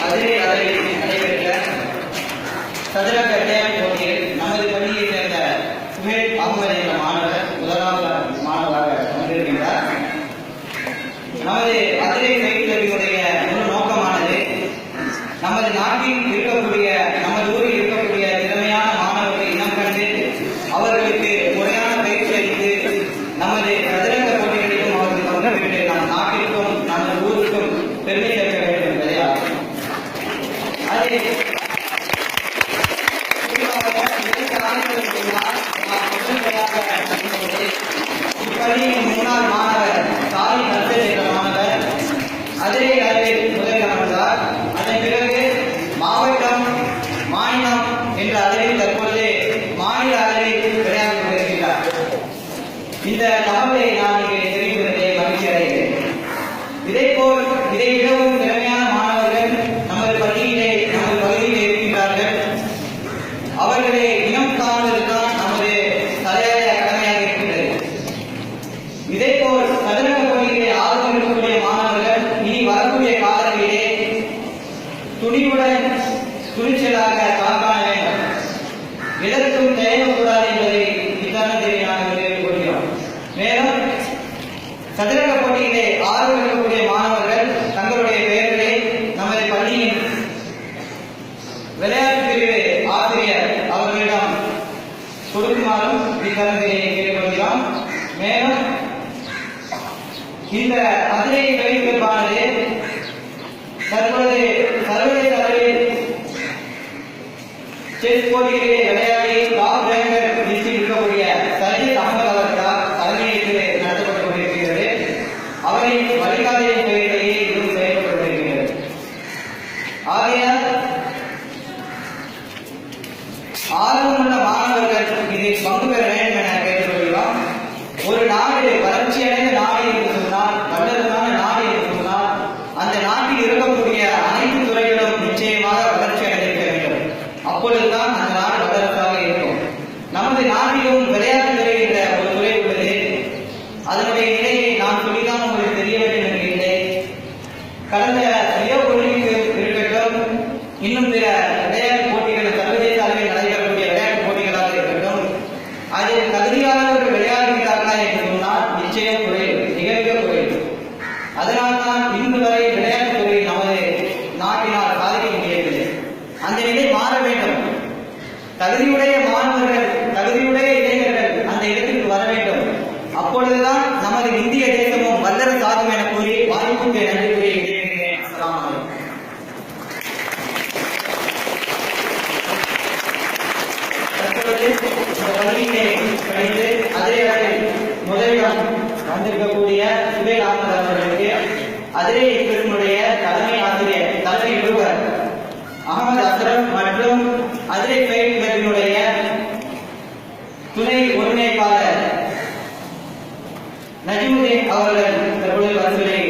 அதிலே நடைபெற்ற சதுரங்க விளையாட்டு போட்டியில் நமது பள்ளியை சேர்ந்த சுஹேல் அகமது என்ற மாணவர் முதலாவது மாணவராக வந்திருக்கின்றார். நமது அதிலே பயிற்சியுடைய முழு நோக்கமானது நமது நாட்டில் இருக்கக்கூடிய நமது ஊரில் இருக்கக்கூடிய திறமையான மாணவர்களை இனம் கண்டு அவர்களுக்கு முறையான பயிற்சி அளித்து நமது சதுரங்க போட்டிகளிலும் அவர்கள் பங்கு பெற்று நம் நாட்டிற்கும் நமது ஊருக்கும் பெருமை சேர்க்க வேண்டும் என்பதையாகும். அது இப்பள்ளியின் முன்னாள் மாணவர் சாலி நர்சரி என்ற மாணவர் அதிலே அறிவில் முதலில் அமர்ந்தார். அதன் பிறகு மாவட்டம் மாநிலம் என்ற அளவில் தற்பொழுது மாநில அளவில் விளையாடி கொண்டிருக்கிறார். இந்த தகவலை நான் இங்கே தெரிவிப்பதை மகிழ்ச்சி அடைகிறேன். இதேபோல் இதை விடவும் திறமையான மாணவர்கள் நமது பள்ளியிலே நமது பகுதியில் இருக்கின்றார்கள். அவர்களை இனம் காண்பதுதான் நமது தலையாய கடமையாக இருக்கின்றது. இதேபோல் சதுரங்க போட்டியிலே ஆர்வம் இருக்கக்கூடிய மாணவர்கள் இனி வரக்கூடிய காலங்களிலே துணிவுடன் துணிச்சலாக காண வேண்டும். எதற்கும் தயங்கக்கூடாது என்பதை இத்தருணத்தில் நாங்கள் தெரிவித்துக் கொள்கிறோம். மேலும் சதுரங்க போட்டியிலே ஆர்வம் இருக்கக்கூடிய மாணவர்கள் தங்களுடைய பெயர்களை நமது பள்ளியின் விளையாட்டு பிரிவு ஆசிரியர் அவர்களிடம் கொடுக்குமாறும் இத்தருணத்திலே கேட்டுக்கொள்கிறோம். மேலும் இந்த அதிரை வெளிப்பாடு தற்போது சர்வதேச அளவில் செஸ் போட்டிகளிலே விளையாடி டாப் ரேங்கர் லிஸ்டில் இருக்கக்கூடிய சஜித் அகமது அவர்களால் தலைமையேற்று நடத்தப்பட்டுக் கொண்டிருக்கிறது. அவரின் வழிகாட்டியின் பெயரிலேயே இதுவும் செயல்பட்டு கொண்டிருக்கிறது. ஆகையால் ஆர்வமுள்ள மாணவர்கள் இதில் பங்கு பெற வேண்டும் என கேட்டுக்கொள்கிறோம். ஒரு நாடு வளர்ச்சியடைந்த நாடு என்று சொன்னால், வல்லரசான நாடு என்று சொன்னால், அந்த நாட்டில் இருக்கக்கூடிய அனைத்து துறைகளும் நிச்சயமாக வளர்ச்சி அடைந்திருக்க வேண்டும். அப்பொழுதுதான் அந்த நாடு வல்லரசாக இருக்கும். நமது நாட்டிலும் விளையாட்டு துறை என்ற ஒரு துறை உள்ளது. அதனுடைய நிலையை நான் சொல்லிதான் உங்களுக்கு தெரிய வேண்டும் என்கிறேன். கடந்த ரியோ ஒலிம்பிக் இருக்கட்டும், இன்னும் பிற விளையாட்டு போட்டிகள் சர்வதேச அளவில் நடைபெறக்கூடிய விளையாட்டு போட்டிகளாக இருக்கட்டும், அதில் தகுதியானவர்கள் விளையாடுகிறார்களா என்று சொன்னால் நிச்சயம் குறைவு, மிக மிக குறைவு. அதனால்தான் இன்று வரை விளையாட்டுத் துறையில் நமது நாட்டினால் சாதிக்க முடியவில்லை. அந்த நிலை மாற வேண்டும். தகுதியுடைய மாணவர்கள், தகுதியுடைய இளைஞர்கள் அந்த இடத்திற்கு வர வேண்டும். அப்பொழுதுதான் நமது இந்திய தேசமும் வல்லரசு ஆகும் என கூறி வாய்ப்புக்கு நன்றி கூறி விடைபெறுகிறேன். அஸ்ஸலாமு அலைக்கும். பள்ளியிலே படித்து அதே முதலிடம் வந்திருக்கக்கூடிய சுஹேல் அகமது அவர்களுக்கு அதிலே பிரிவினுடைய தலைமை ஆசிரியர், தலைமை நிருபர் அகமது அஸ்ரப் மற்றும் அதிலே பிரிவினுடைய துணை ஒருங்கிணைப்பாளர் நஜிமுதீன் அவர்கள் தற்பொழுது பரிசுகளை